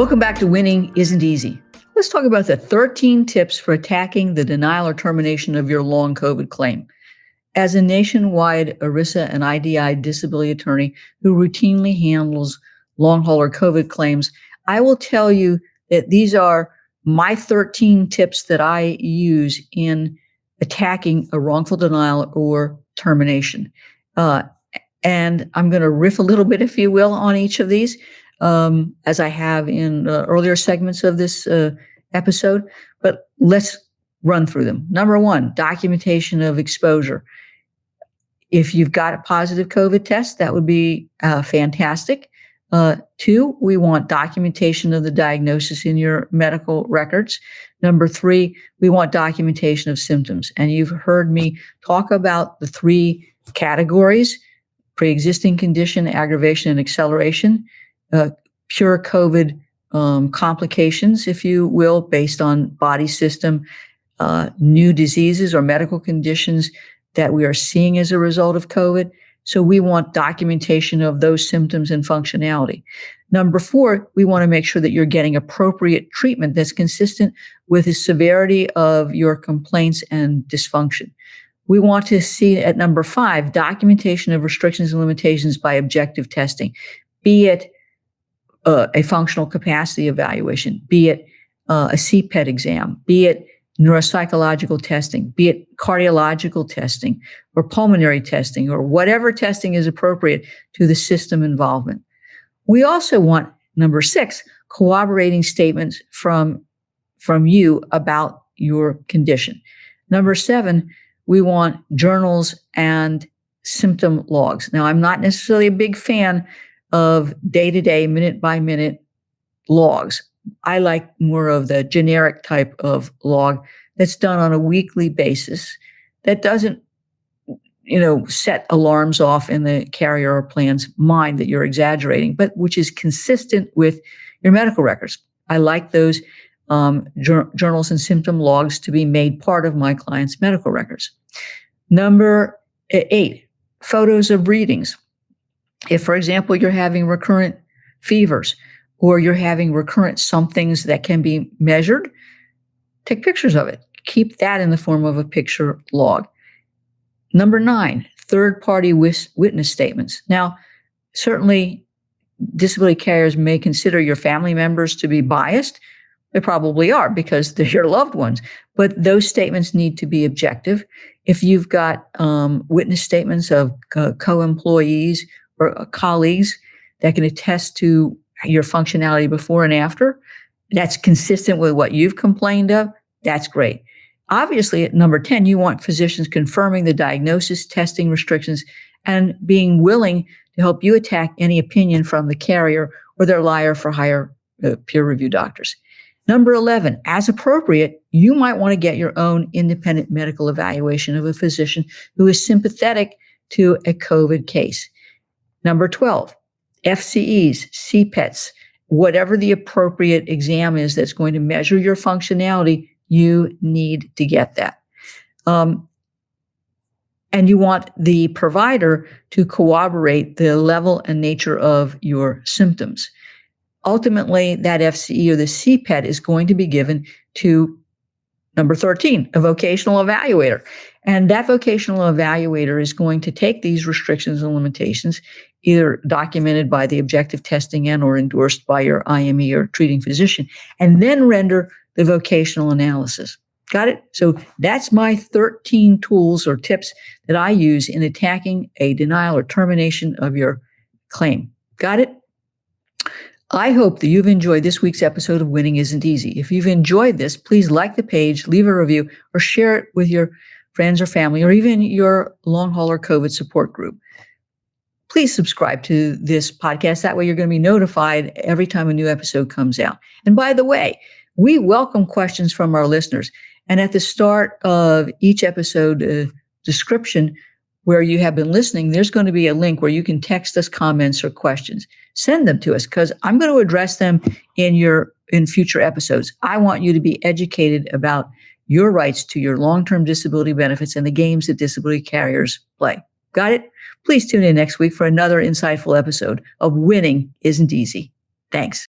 Welcome back to Winning Isn't Easy. Let's talk about the 13 tips for attacking the denial or termination of your long COVID claim. As a nationwide ERISA and IDI disability attorney who routinely handles long hauler COVID claims, I will tell you that these are my 13 tips that I use in attacking a wrongful denial or termination. And I'm going to riff a little bit, if you will, on each of these, as I have in earlier segments of this episode. But let's run through them. Number one, documentation of exposure. If you've got a positive COVID test, that would be fantastic. Two, we want documentation of the diagnosis in your medical records. Number three, we want documentation of symptoms. And you've heard me talk about the three categories: pre-existing condition, aggravation, and acceleration, pure COVID complications, if you will, based on body system, new diseases or medical conditions that we are seeing as a result of COVID. So we want documentation of those symptoms and functionality. Number four, we want to make sure that you're getting appropriate treatment that's consistent with the severity of your complaints and dysfunction. We want to see at number five, documentation of restrictions and limitations by objective testing, be it a functional capacity evaluation, be it a CPET exam, be it neuropsychological testing, be it cardiological testing or pulmonary testing or whatever testing is appropriate to the system involvement. We also want, number six, corroborating statements from you about your condition. Number seven, we want journals and symptom logs. Now, I'm not necessarily a big fan of day-to-day, minute-by-minute logs. I like more of the generic type of log that's done on a weekly basis that doesn't, set alarms off in the carrier or plan's mind that you're exaggerating, but which is consistent with your medical records. I like those journals and symptom logs to be made part of my clients' medical records. Number 8, photos of readings. If, for example, you're having recurrent fevers or you're having recurrent somethings that can be measured, take pictures of it. Keep that in the form of a picture log. Number 9, third-party witness statements. Now, certainly disability carriers may consider your family members to be biased. They probably are because they're your loved ones, but those statements need to be objective. If you've got witness statements of co-employees or colleagues that can attest to your functionality before and after, that's consistent with what you've complained of, that's great. Obviously, at number 10, you want physicians confirming the diagnosis, testing restrictions, and being willing to help you attack any opinion from the carrier or their liar for hire peer review doctors. Number 11, as appropriate, you might want to get your own independent medical evaluation of a physician who is sympathetic to a COVID case. Number 12, FCEs, CPETs, whatever the appropriate exam is that's going to measure your functionality, you need to get that. And you want the provider to corroborate the level and nature of your symptoms. Ultimately, that FCE or the CPET is going to be given to number 13, a vocational evaluator. And that vocational evaluator is going to take these restrictions and limitations, either documented by the objective testing and or endorsed by your IME or treating physician, and then render the vocational analysis. Got it? So that's my 13 tools or tips that I use in attacking a denial or termination of your claim. Got it? I hope that you've enjoyed this week's episode of Winning Isn't Easy. If you've enjoyed this, please like the page, leave a review, or share it with your friends or family, or even your long hauler COVID support group. Please subscribe to this podcast. That way you're going to be notified every time a new episode comes out. And by the way, we welcome questions from our listeners. And at the start of each episode description where you have been listening, there's going to be a link where you can text us comments or questions. Send them to us because I'm going to address them in future episodes. I want you to be educated about your rights to your long-term disability benefits and the games that disability carriers play. Got it? Please tune in next week for another insightful episode of Winning Isn't Easy. Thanks.